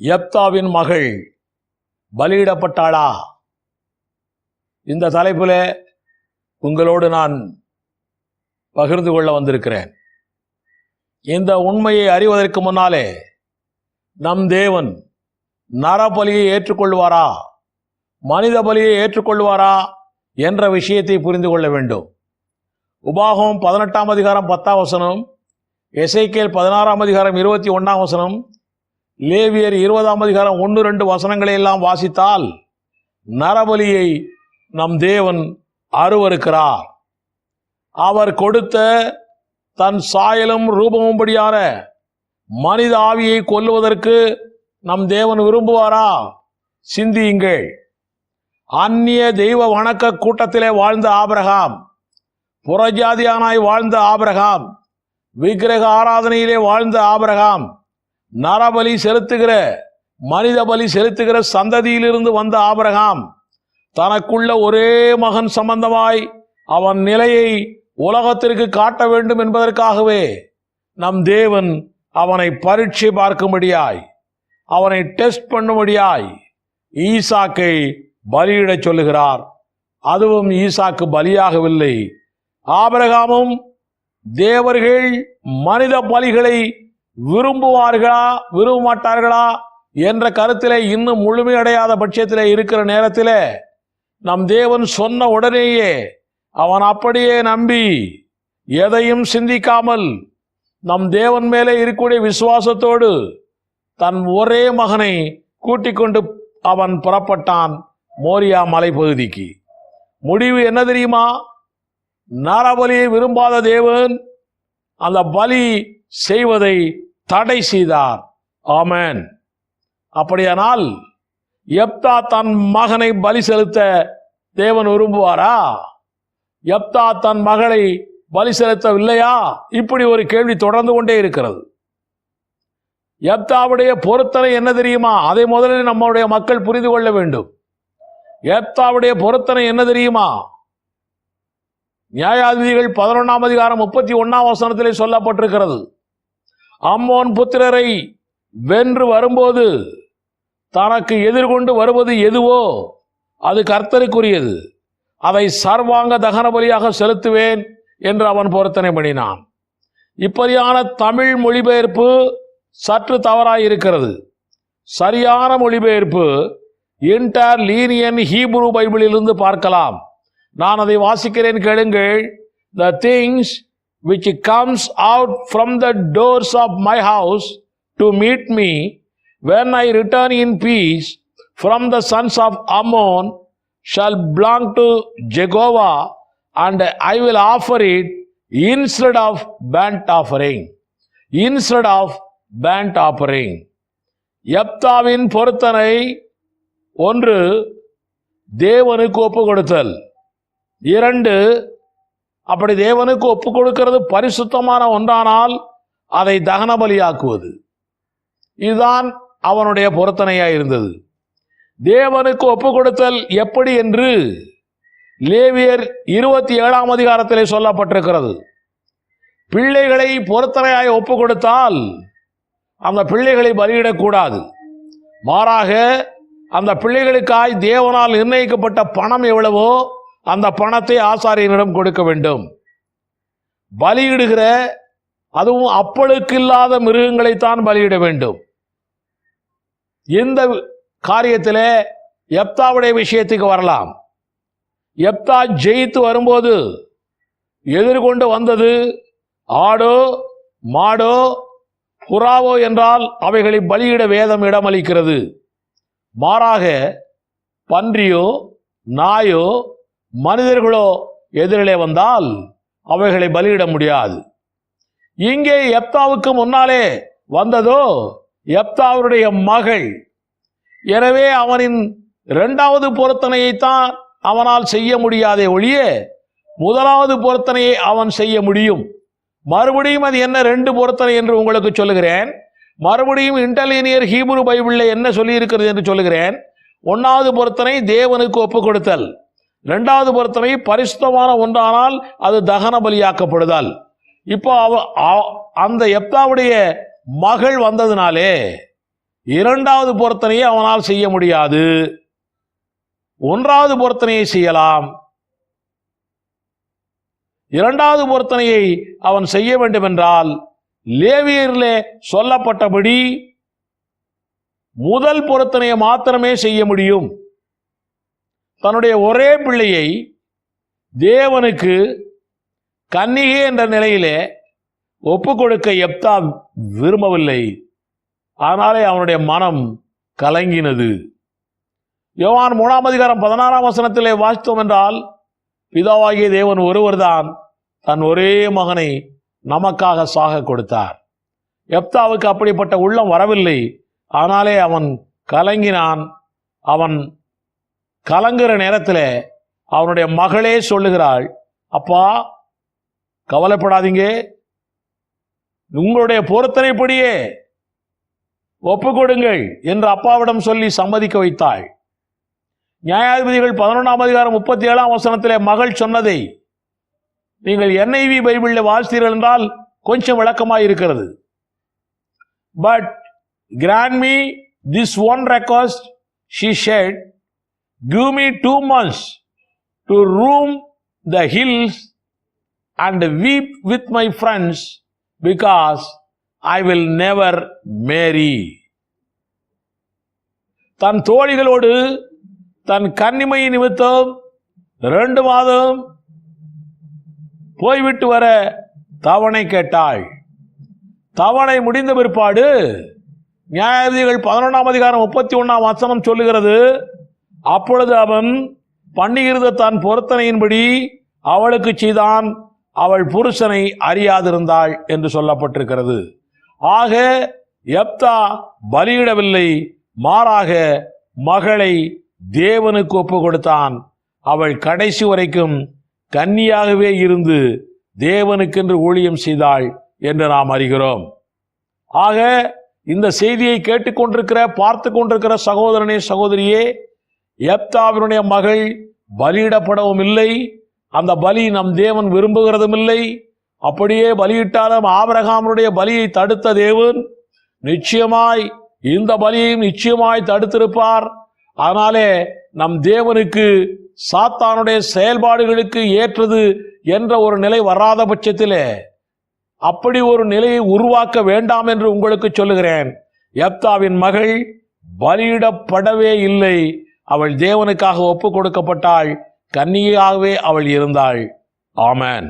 யெப்தாவின் மகள் பலியிடப்பட்டாளா? இந்த தலைப்பில் உங்களோடு நான் பகிர்ந்து கொள்ள வந்திருக்கிறேன். இந்த உண்மையை அறிவதற்கு முன்னாலே நம் தேவன் நரபலியை ஏற்றுக்கொள்வாரா, மனித பலியை ஏற்றுக்கொள்வாரா என்ற விஷயத்தை புரிந்து கொள்ள வேண்டும். உபாகமம் 18ஆம் அதிகாரம் 10ஆம் வசனம், எசேக்கியேல் 16ஆம் அதிகாரம் 21ஆம் வசனம், லேவியர் 20ஆம் அதிகாரம் 1-2 வசனங்களை எல்லாம் வாசித்தால் நரபலியை நம் தேவன் அருவருக்கிறார். அவர் கொடுத்த தன் சாயலும் ரூபமும்படியான மனித ஆவியை கொல்லுவதற்கு நம் தேவன் விரும்புவாரா? சிந்தியுங்கள். அந்நிய தெய்வ வணக்க கூட்டத்திலே வாழ்ந்த ஆபிரகாம், புறஜாதியானாய் வாழ்ந்த ஆபிரகாம், விக்கிரக ஆராதனையிலே வாழ்ந்த ஆபிரகாம், நரபலி செலுத்துகிற மனித பலி செலுத்துகிற சந்ததியிலிருந்து வந்த ஆபிரகாம், தனக்குள்ள ஒரே மகன் சம்பந்தமாய் அவன் நிலையை உலகத்திற்கு காட்ட வேண்டும் என்பதற்காகவே நம் தேவன் அவனை பரீட்சை பார்க்கும்படியாய், அவனை டெஸ்ட் பண்ணும்படியாய் ஈசாக்கை பலியிடச் சொல்லுகிறார். அதுவும் ஈசாக்கு பலியாகவில்லை. ஆபிரகாமும் தேவர்கள் மனித பலிகளை விரும்புவார்களா விரும்ப மாட்டார்களா என்ற கருத்திலே இன்னும் முழுமையடையாத பட்சத்திலே இருக்கிற நேரத்திலே நம் தேவன் சொன்ன உடனேயே அவன் அப்படியே நம்பி எதையும் சிந்திக்காமல் நம் தேவன் மேலே இருக்கக்கூடிய விசுவாசத்தோடு தன் ஒரே மகனை கூட்டிக் கொண்டு அவன் புறப்பட்டான் மோரியா மலைப்பகுதிக்கு. முடிவு என்ன தெரியுமா? நரபலியை விரும்பாத தேவன் அந்த பலி செய்வதை தடை செய்தார். ஆமென். அப்படியானால் யெப்தா தன் மகனை பலி செலுத்த தேவன் விரும்புவாரா? யெப்தா தன் மகளை பலி செலுத்தவில்லையா? இப்படி ஒரு கேள்வி தொடர்ந்து கொண்டே இருக்கிறது. யெப்தாவுடைய பொருத்தனை என்ன தெரியுமா? அதை முதலில் நம்முடைய மக்கள் புரிந்து கொள்ள வேண்டும். யெப்தாவுடைய பொருத்தனை என்ன தெரியுமா? நியாயாதிபதிகள் 11ஆம் அதிகாரம் 31ஆம் வசனத்திலே சொல்லப்பட்டிருக்கிறது. அம்மோன் புத்திரரை வென்று வரும்போது தனக்கு எதிர்கொண்டு வருவது எதுவோ அது கர்த்தருக்குரியது, அதை சர்வாங்க தகன பலியாக செலுத்துவேன் என்று அவன் பொருத்தனை பண்ணினான். இப்படியான தமிழ் மொழிபெயர்ப்பு சற்று தவறாயிருக்கிறது. சரியான மொழிபெயர்ப்பு இன்டர்லீனியன் ஹீப்ரு பைபிளிலிருந்து பார்க்கலாம். நான் அதை வாசிக்கிறேன், கேளுங்கள். The things which comes out from the doors of my house to meet me when I return in peace from the sons of Ammon shall belong to Jehovah, and I will offer it instead of burnt offering. Instead of burnt offering. யெப்தாவின் பொருத்தனை 1, தேவனுக்கு ஒப்பு கொடுத்தல். 2, அப்படி தேவனுக்கு ஒப்பு கொடுக்கிறது பரிசுத்தமான ஒன்றானால் அதை தகன பலியாக்குவது. இதுதான் அவனுடைய பொருத்தனையாக இருந்தது. தேவனுக்கு ஒப்பு கொடுத்தல் எப்படி என்று லேவியர் 27ஆம் அதிகாரத்திலே சொல்லப்பட்டிருக்கிறது. பிள்ளைகளை பொருத்தனையாய் ஒப்பு கொடுத்தால் அந்த பிள்ளைகளை பலியிடக்கூடாது. மாறாக அந்த பிள்ளைகளுக்காய் தேவனால் நிர்ணயிக்கப்பட்ட பணம் எவ்வளவோ அந்த பணத்தை ஆசாரியனிடம் கொடுக்க வேண்டும். பலியிடுகிற அதுவும் அப்பழுக்கில்லாத மிருகங்களைத்தான் பலியிட வேண்டும். இந்த காரியத்திலே யெப்தாவுடைய விஷயத்துக்கு வரலாம். யெப்தா ஜெயித்து வரும்போது எதிர்கொண்டு வந்தது ஆடோ மாடோ புறாவோ என்றால் அவைகளை பலியிட வேதம் இடமளிக்கிறது. மாறாக பன்றியோ நாயோ மனிதர்களோ எதிரிலே வந்தால் அவைகளை பலியிட முடியாது. இங்கே யெப்தாவுக்கு முன்னாலே வந்ததோ யெப்தாவுடைய மகள். எனவே அவனின் 2வது பொருத்தனையைத்தான் அவனால் செய்ய முடியாதே ஒழிய 1வது பொருத்தனையை அவன் செய்ய முடியும். மறுபடியும் அது என்ன 2 பொருத்தனை என்று உங்களுக்கு சொல்லுகிறேன். மறுபடியும் இன்டர்லீனியர் ஹீப்ரு பைபிளில் என்ன சொல்லி இருக்கிறது என்று சொல்லுகிறேன். 1வது பொருத்தனை தேவனுக்கு ஒப்பு கொடுத்தல். 2வது பொருத்தனை பரிசுத்தமான ஒன்றானால் அது தகன பலியாக்கப்படுதல். இப்போ அந்த யெப்தாவுடைய மகள் வந்ததினாலே இரண்டாவது பொருத்தனையை அவனால் செய்ய முடியாது. ஒன்றாவது பொருத்தனையை செய்யலாம். இரண்டாவது பொருத்தனையை அவன் செய்ய வேண்டும் என்றால் லேவியரிலே சொல்லப்பட்டபடி முதல் பொருத்தனையை மாத்திரமே செய்ய முடியும். தன்னுடைய ஒரே பிள்ளையை தேவனுக்கு கன்னிகை என்ற நிலையிலே ஒப்பு கொடுக்க எப்தா விரும்பவில்லை. ஆனாலே அவனுடைய மனம் கலங்கினது. யோவான் 3:16 வாசித்தோம் என்றால், பிதாவாகிய தேவன் ஒருவர்தான் தன் ஒரே மகனை நமக்காக சாக கொடுத்தார். எப்தாவுக்கு அப்படிப்பட்ட உள்ளம் வரவில்லை. ஆனாலே அவன் கலங்கினான். அவன் கலங்குற நேரத்தில் அவனுடைய மகளே சொல்லுகிறாள், அப்பா கவலைப்படாதீங்க, உங்களுடைய பொருத்தனைப்படியே ஒப்பு கொடுங்கள் என்று அப்பாவிடம் சொல்லி சம்மதிக்க வைத்தாள். நியாயாதிபதிகள் 11:37 மகள் சொன்னதை நீங்கள் NIV பைபிளில் வாசித்தீர்கள் என்றால் கொஞ்சம் விளக்கமாக இருக்கிறது. But grant me this one request, she said, give me 2 months to roam the hills and weep with my friends because I will never marry. தன் தோழிகளோடு தன் கன்னிமை நிமித்தம் 2 மாதம் போய்விட்டு வர தவணை கேட்டாள். தவணை முடிந்த பிற்பாடு நியாயாதிபதிகள் 11:31 சொல்லுகிறது, அப்பொழுது அவன் பண்ணுகிறது தன் பொருத்தனையின்படி அவளுக்கு செய்தான், அவள் புருஷனை அறியாதிருந்தாள் என்று சொல்லப்பட்டிருக்கிறது. ஆக எப்தா பலியிடவில்லை, மாறாக மகளை தேவனுக்கு ஒப்பு கொடுத்தான். அவள் கடைசி வரைக்கும் கன்னியாகவே இருந்து தேவனுக்கென்று ஊழியம் செய்தாள் என்று நாம் அறிகிறோம். ஆக இந்த செய்தியை கேட்டுக்கொண்டிருக்கிற பார்த்து கொண்டிருக்கிற சகோதரனே சகோதரியே, எப்தாவினுடைய மகள் பலியிடப்படவும் இல்லை. அந்த பலி நம் தேவன் விரும்புகிறதும் இல்லை. அப்படியே பலியிட்டாலும் ஆபிரகாமுடைய பலியை தடுத்த தேவன் நிச்சயமாய் இந்த பலியையும் நிச்சயமாய் தடுத்திருப்பார். ஆனாலே நம் தேவனுக்கு சாத்தானுடைய செயல்பாடுகளுக்கு ஏற்றது என்ற ஒரு நிலை வராத பட்சத்திலே அப்படி ஒரு நிலையை உருவாக்க வேண்டாம் என்று உங்களுக்கு சொல்லுகிறேன். எப்தாவின் மகள் பலியிடப்படவே இல்லை. அவள் தேவனுக்காக ஒப்பு கொடுக்கப்பட்டாள். கன்னியாகவே அவள் இருந்தாள். ஆமென்.